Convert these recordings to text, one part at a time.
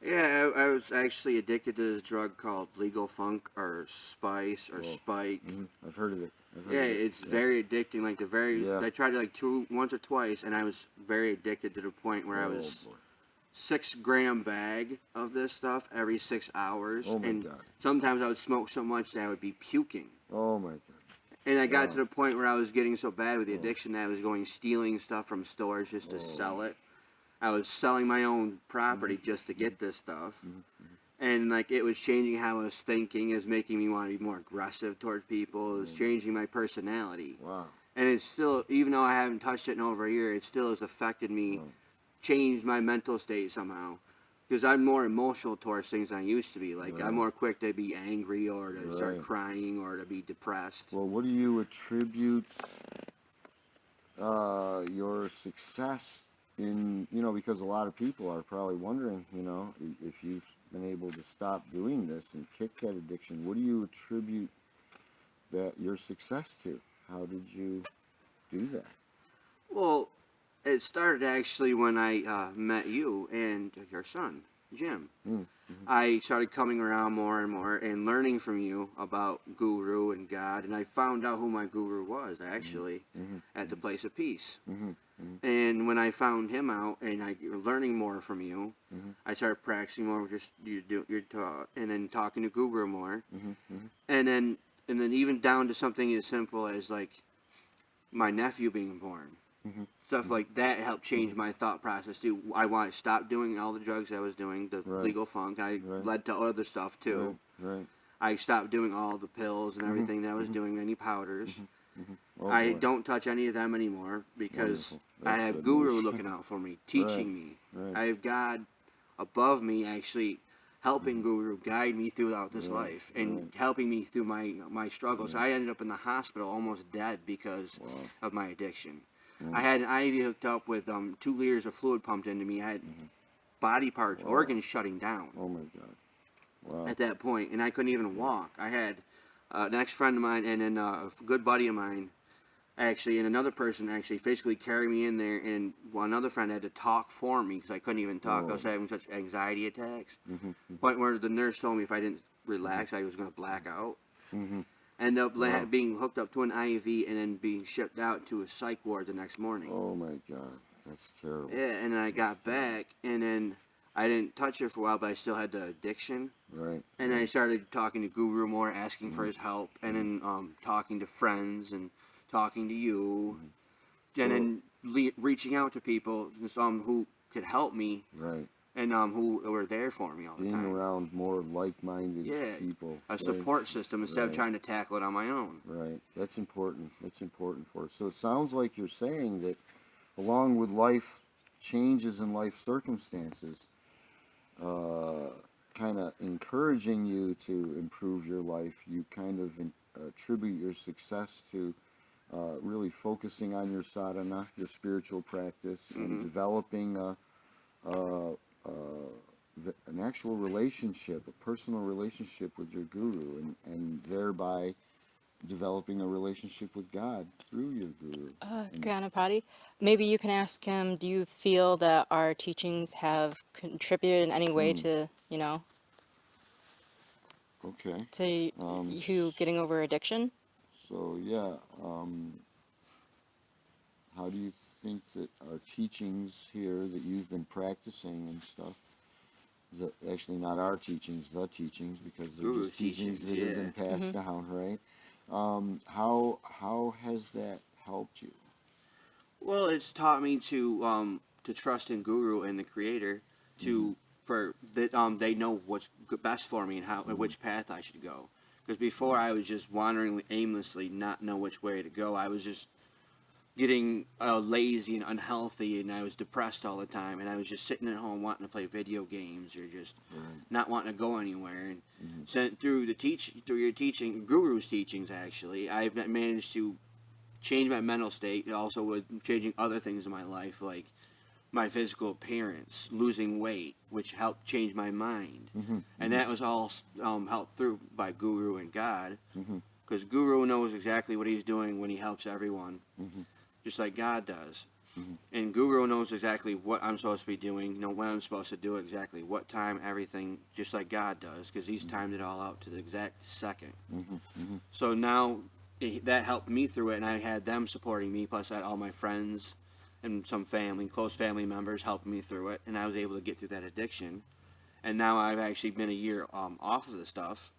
Yeah, I was actually addicted to this drug called legal funk or spice or Whoa. spike. I've heard of it. Yeah, it's Yeah. very addicting. Like Yeah. I tried it like once or twice, and I was very addicted to the point where I Oh was boy. 6 gram bag of this stuff every 6 hours, Oh my and God. sometimes I would smoke so much that I would be puking. Oh my God. And I got to Wow. the point where I was getting so bad with the Oh. addiction that I was going stealing stuff from stores just to Oh. sell it. I was selling my own property Mm-hmm. just to get this stuff. Mm-hmm. And like it was changing how I was thinking. It was making me want to be more aggressive towards people. It was changing my personality. Wow. And it's still, even though I haven't touched it in over a year, it still has affected me, Wow. changed my mental state somehow. Because I'm more emotional towards things than I used to be. Like Right. I'm more quick to be angry or to start Right. crying or to be depressed. Well, what do you attribute your success in, because a lot of people are probably wondering, if you've been able to stop doing this and kick that addiction, what do you attribute your success to? How did you do that? Well, it started actually when I met you and your son, Jim. Mm-hmm. I started coming around more and more and learning from you about Guru and God, and I found out who my Guru was actually Mm-hmm. at the Place of Peace. Mm-hmm. Mm-hmm. And when I found him out and I learning more from you, Mm-hmm. I started practicing more with just your talk, and then talking to Guru more, Mm-hmm. Mm-hmm. and then even down to something as simple as like my nephew being born. Mm-hmm. Stuff like that helped change my thought process too. I want to stop doing all the drugs I was doing, the Right. legal funk. I Right. led to other stuff too. Right. I stopped doing all the pills and Mm-hmm. everything that I was doing, any powders. Mm-hmm. Oh I boy. don't touch any of them anymore because Wonderful. I That's have good Guru news. looking out for me, Right. teaching me. Right. I have God above me actually helping Guru guide me throughout this Right. life and Right. helping me through my struggles. Right. I ended up in the hospital almost dead because Wow. of my addiction. Wow. I had an IV hooked up with 2 liters of fluid pumped into me. I had body parts, Wow. organs shutting down Oh my God. Wow. at that point, and I couldn't even walk. I had an ex-friend of mine and then a good buddy of mine actually, and another person actually physically carried me in there, and another friend had to talk for me because I couldn't even talk. I was having such anxiety attacks. Mm-hmm. Point where the nurse told me if I didn't relax, I was going to black out. Mm-hmm. Ended up Wow. being hooked up to an IV and then being shipped out to a psych ward the next morning. Oh my God. That's terrible. Yeah, and then I got back, and then I didn't touch it for a while, but I still had the addiction. Right. And then I started talking to Guru more, asking for his help, and then talking to friends and talking to you, and then reaching out to people who could help me Right. and who were there for me all the Being time. around more like-minded Yeah, people. a Right. support system instead of Right. trying to tackle it on my own. Right. That's important. That's important for it. So it sounds like you're saying that along with life changes in life circumstances, kind of encouraging you to improve your life, you kind of attribute your success to really focusing on your sadhana, your spiritual practice, and developing an actual relationship, a personal relationship with your guru, and thereby developing a relationship with God through your guru. Ganapati, maybe you can ask him, do you feel that our teachings have contributed in any way to, Okay. to you getting over addiction? So yeah, how do you think that our teachings here that you've been practicing and stuff, actually not our teachings, the teachings, because they're Guru's just teachings that teachings, have been passed down, right? How has that helped you? Well, it's taught me to trust in Guru and the Creator for that they know what's best for me and how and which path I should go. Because before I was just wandering aimlessly, not know which way to go. I was just getting lazy and unhealthy, and I was depressed all the time, and I was just sitting at home wanting to play video games or just not wanting to go anywhere. And through your teaching, Guru's teachings, actually, I've managed to change my mental state, also with changing other things in my life, like my physical appearance, losing weight, which helped change my mind. And that was all helped through by Guru and God, because Guru knows exactly what he's doing when he helps everyone, just like God does. And Guru knows exactly what I'm supposed to be doing, when I'm supposed to do it, exactly what time, everything, just like God does, because He's timed it all out to the exact second. So now that helped me through it, and I had them supporting me, plus I had all my friends and some close family members helping me through it, and I was able to get through that addiction. And now I've actually been a year off of the stuff,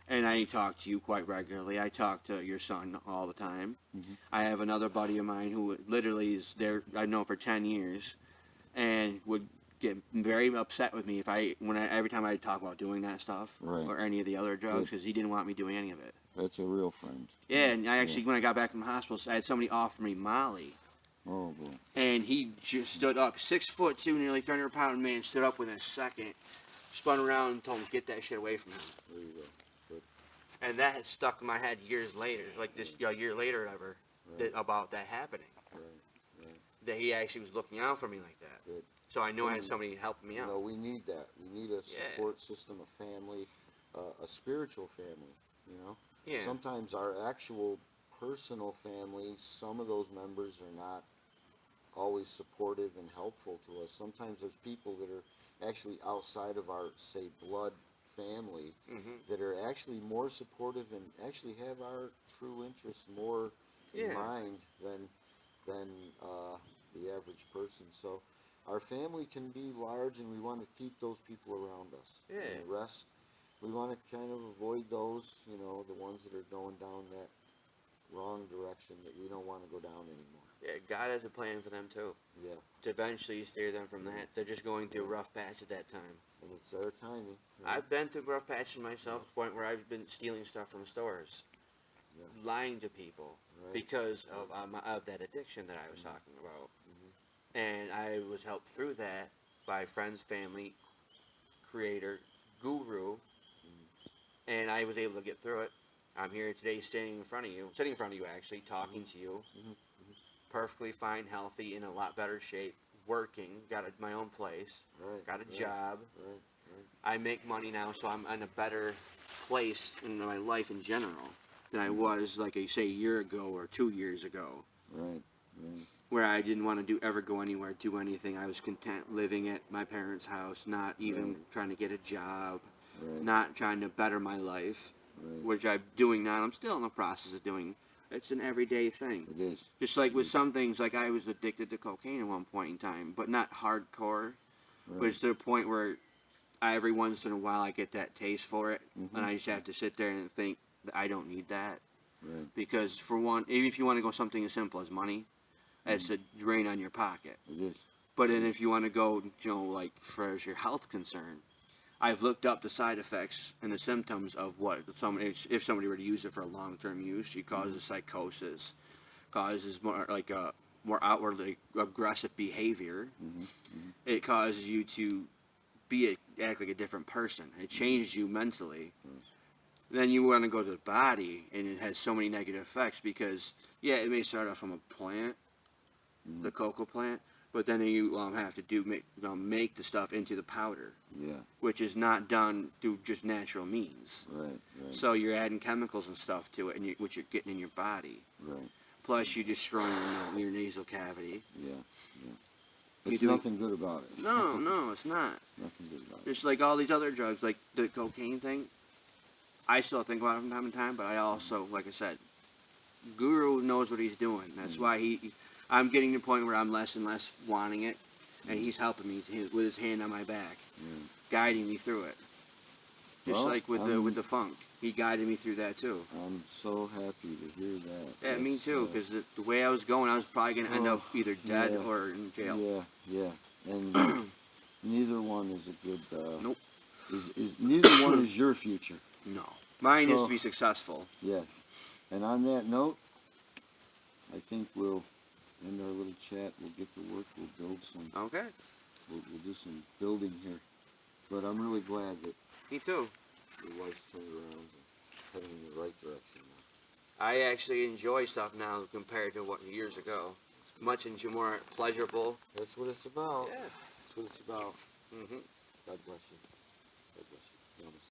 and I talk to you quite regularly. I talk to your son all the time. I have another buddy of mine who literally is there, I've known for 10 years, and would get very upset with me every time I talk about doing that stuff or any of the other drugs, because he didn't want me doing any of it. That's a real friend. Yeah, and I actually, when I got back from the hospital, I had somebody offer me Molly. Oh, boy. And he just stood up, 6'2", nearly 300-pound man, stood up within a second, spun around and told him, get that shit away from him. There you go. Good. And that had stuck in my head years later, like this a year later or whatever, about that happening. Right. That he actually was looking out for me like that. Good. So I knew I had somebody helping me out. No, we need that. We need a support system, a family, a spiritual family, Yeah. Sometimes our actual personal family, some of those members are not always supportive and helpful to us. Sometimes there's people that are actually outside of our, say, blood family that are actually more supportive and actually have our true interests more in mind than the average person. So our family can be large, and we want to keep those people around us. Yeah. And the rest, we want to kind of avoid those, the ones that are going down that wrong direction that we don't want to go down anymore. Yeah, God has a plan for them too. Yeah. To eventually steer them from that. They're just going through a rough patch at that time. And it's their timing. Right? I've been through rough patches myself, to the point where I've been stealing stuff from stores, lying to people because of that addiction that I was talking about. And I was helped through that by friends, family, creator, guru, and I was able to get through it. I'm here today sitting in front of you actually, talking to you, perfectly fine, healthy, in a lot better shape, working, got my own place, got a job. I make money now, so I'm in a better place in my life in general than I was, like I say, a year ago or 2 years ago. Right. Where I didn't want to ever go anywhere, do anything. I was content living at my parents' house, not even trying to get a job, not trying to better my life, which I'm doing now. I'm still in the process of doing. It's an everyday thing. It is. Just like with some things, like I was addicted to cocaine at one point in time, but not hardcore. But it's to the point where every once in a while I get that taste for it, and I just have to sit there and think that I don't need that. Because for one, even if you want to go something as simple as money, it's a drain on your pocket. It is. But then if you want to go, like for your health concern, I've looked up the side effects and the symptoms of what if somebody were to use it for a long-term use. It causes psychosis, causes more outwardly aggressive behavior. It causes you to act like a different person. It changes you mentally. Then you want to go to the body, and it has so many negative effects because it may start off from a plant, the cocoa plant, but then you have to make the stuff into the powder, which is not done through just natural means. So you're adding chemicals and stuff to it, and which you're getting in your body. Plus, you're destroying your nasal cavity. There's nothing good about it. No, it's not. Nothing good about it. Just like all these other drugs, like the cocaine thing, I still think about it from time to time, but I also, like I said, Guru knows what he's doing. That's why I'm getting to the point where I'm less and less wanting it, and he's helping me with his hand on my back, guiding me through it. Just like with the funk, he guided me through that too. I'm so happy to hear that. Yeah, me too, because the way I was going, I was probably going to end up either dead or in jail. Yeah, and neither one is a good. Nope. Neither one is your future. No, mine is to be successful. Yes, and on that note, I think we'll end our little chat. We'll get to work. We'll build some. Okay. We'll do some building here. But I'm really glad that Me too. your wife's turned around and heading in the right direction now. I actually enjoy stuff now compared to years ago. Much more pleasurable. That's what it's about. Yeah. That's what it's about. God bless you.